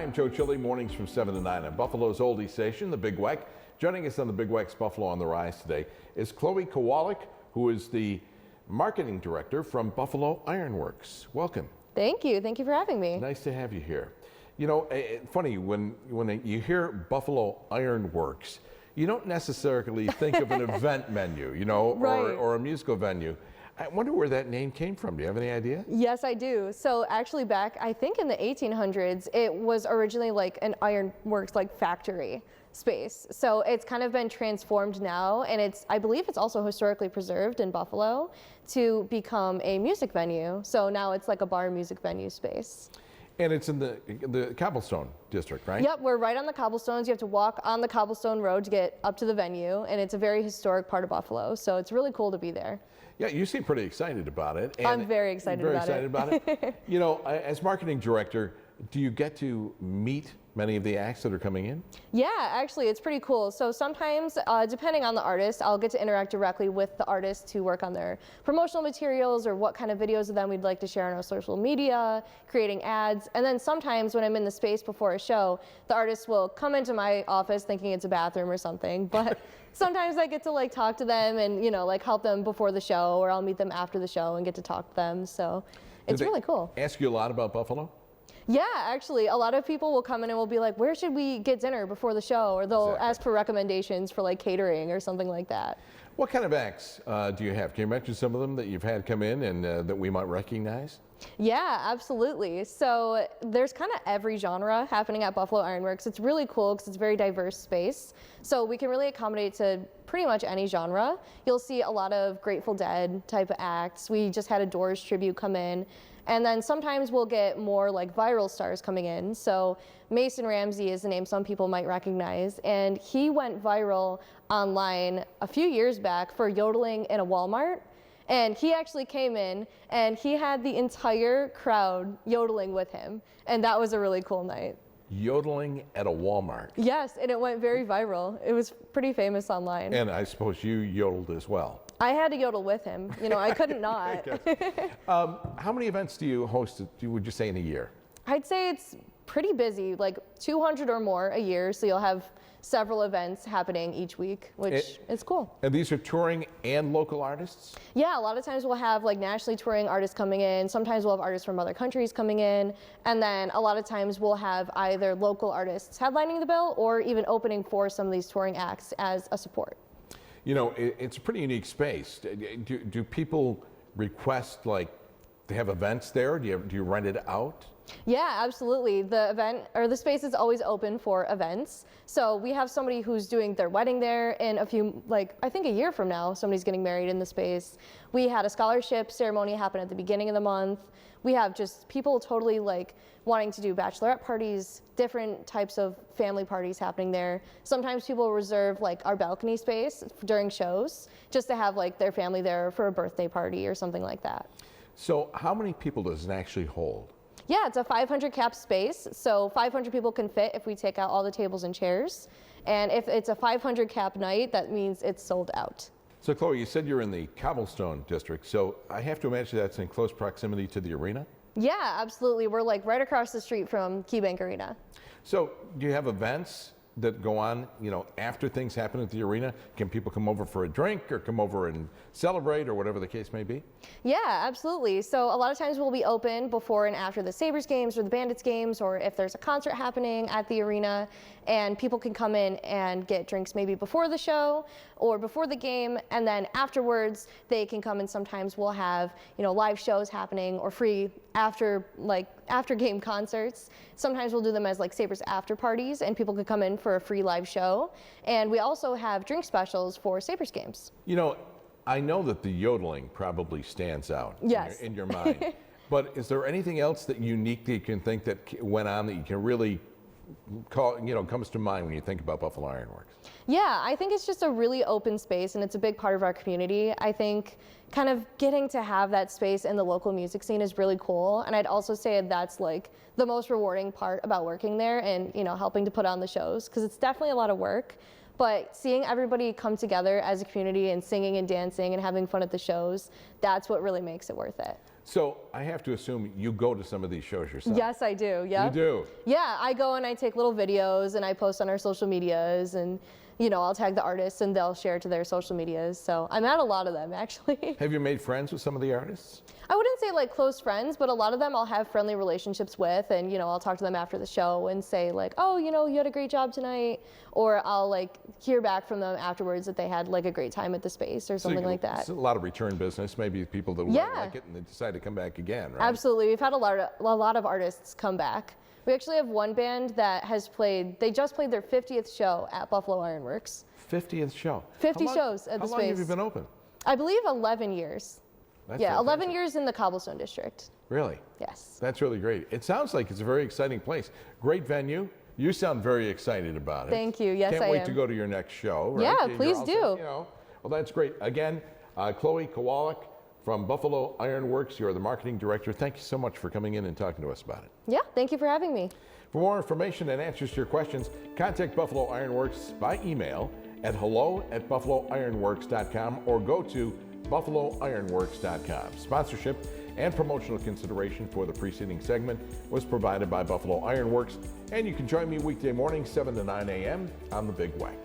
I'm Joe Chili, mornings from 7 to 9 on Buffalo's oldie station, the Big Weck. Joining us on the Big Weck's Buffalo on the Rise today is Kowalyk, who is the marketing director from Buffalo Ironworks. Welcome. Thank you. Thank you for having me. Nice to have you here. You know, funny, when you hear Buffalo Ironworks, you don't necessarily think of an event menu, you know, right. or a musical venue. I wonder where that name came from. Do you have any idea? Yes, I do. So actually back, I think in the 1800s, it was originally like an ironworks like factory space. So it's kind of been transformed now, and I believe it's also historically preserved in Buffalo to become a music venue. So now it's like a bar music venue space. And it's in the cobblestone district, right? Yep, we're right on the cobblestones. You have to walk on the cobblestone road to get up to the venue, and it's a very historic part of Buffalo, so it's really cool to be there. Yeah, you seem pretty excited about it. And I'm very excited about it. You know, as marketing director, do you get to meet many of the acts that are coming in? Yeah, actually, it's pretty cool. So sometimes, depending on the artist, I'll get to interact directly with the artist to work on their promotional materials or what kind of videos of them we'd like to share on our social media, creating ads. And then sometimes when I'm in the space before a show, the artist will come into my office thinking it's a bathroom or something. But sometimes I get to like talk to them and, you know, like help them before the show, or I'll meet them after the show and get to talk to them. So it's really cool. Ask you a lot about Buffalo? Yeah, actually, a lot of people will come in and will be like, where should we get dinner before the show? Or they'll ask for recommendations for like catering or something like that. What kind of acts do you have? Can you mention some of them that you've had come in and that we might recognize? Yeah, absolutely. So there's kind of every genre happening at Buffalo Ironworks. It's really cool because it's a very diverse space. So we can really accommodate to pretty much any genre. You'll see a lot of Grateful Dead type of acts. We just had a Doors tribute come in. And then sometimes we'll get more like viral stars coming in. So Mason Ramsey is a name some people might recognize. And he went viral online a few years back for yodeling in a Walmart. And he actually came in and he had the entire crowd yodeling with him. And that was a really cool night. Yodeling at a Walmart. Yes, and it went very viral. It was pretty famous online. And I suppose you yodeled as well. I had to yodel with him. You know, I couldn't not. How many events do you host, would you say, in a year? I'd say it's pretty busy, like 200 or more a year. So you'll have several events happening each week, which is cool. And these are touring and local artists? Yeah, a lot of times we'll have like nationally touring artists coming in. Sometimes we'll have artists from other countries coming in. And then a lot of times we'll have either local artists headlining the bill or even opening for some of these touring acts as a support. You know, it's a pretty unique space. Do people request like to have events there? Do you rent it out? Yeah, absolutely. The event or the space is always open for events. So we have somebody who's doing their wedding there in a few, like I think a year from now, somebody's getting married in the space. We had a scholarship ceremony happen at the beginning of the month. We have just people totally like wanting to do bachelorette parties, different types of family parties happening there. Sometimes people reserve like our balcony space during shows just to have like their family there for a birthday party or something like that. So how many people does it actually hold? Yeah, it's a 500 cap space, so 500 people can fit if we take out all the tables and chairs. And if it's a 500 cap night, that means it's sold out. So Chloe, you said you're in the cobblestone district, so I have to imagine that's in close proximity to the arena? Yeah, absolutely. We're like right across the street from KeyBank Arena. So do you have events that go on, you know, after things happen at the arena? Can people come over for a drink or come over and celebrate or whatever the case may be? Yeah, absolutely. So a lot of times we'll be open before and after the Sabres games or the Bandits games, or if there's a concert happening at the arena, and people can come in and get drinks maybe before the show or before the game, and then afterwards they can come, and sometimes we'll have, you know, live shows happening or free after game concerts. Sometimes we'll do them as like Sabres after parties, and people can come in for a free live show. And we also have drink specials for Sabres games. You know, I know that the yodeling probably stands out in your mind, but is there anything else that unique that you can think that went on that you can really call, you know, comes to mind when you think about Buffalo Ironworks? Yeah, I think it's just a really open space, and it's a big part of our community. I think kind of getting to have that space in the local music scene is really cool, and I'd also say that's like the most rewarding part about working there and, you know, helping to put on the shows, because it's definitely a lot of work. But seeing everybody come together as a community and singing and dancing and having fun at the shows, that's what really makes it worth it. So I have to assume you go to some of these shows yourself. Yes, I do. Yeah. You do? Yeah, I go and I take little videos and I post on our social medias, and you know, I'll tag the artists and they'll share to their social medias. So I'm at a lot of them, actually. Have you made friends with some of the artists? I wouldn't say like close friends, but a lot of them I'll have friendly relationships with, and you know, I'll talk to them after the show and say like, oh, you know, you had a great job tonight, or I'll like hear back from them afterwards that they had like a great time at the space or something like that. It's a lot of return business, maybe people that like it and they decide to come back again, right? Absolutely, we've had a lot of artists come back. We actually have one band that has played, they just played their 50th show at Buffalo Ironworks. 50th show. 50 shows at the space. How long have you been open? I believe 11 years. That's yeah, fantastic. 11 years in the Cobblestone district. Really? Yes. That's really great. It sounds like it's a very exciting place. Great venue. You sound very excited about it. Thank you. Yes, I am. Can't wait to go to your next show. Right? Yeah, please do. You know, well, that's great. Again, Chloe Kowalyk from Buffalo Ironworks. You're the marketing director. Thank you so much for coming in and talking to us about it. Yeah, thank you for having me. For more information and answers to your questions, contact Buffalo Ironworks by email at hello@buffaloironworks.com or go to buffaloironworks.com. Sponsorship and promotional consideration for the preceding segment was provided by Buffalo Ironworks, and you can join me weekday mornings 7 to 9 a.m. on the Big Wack.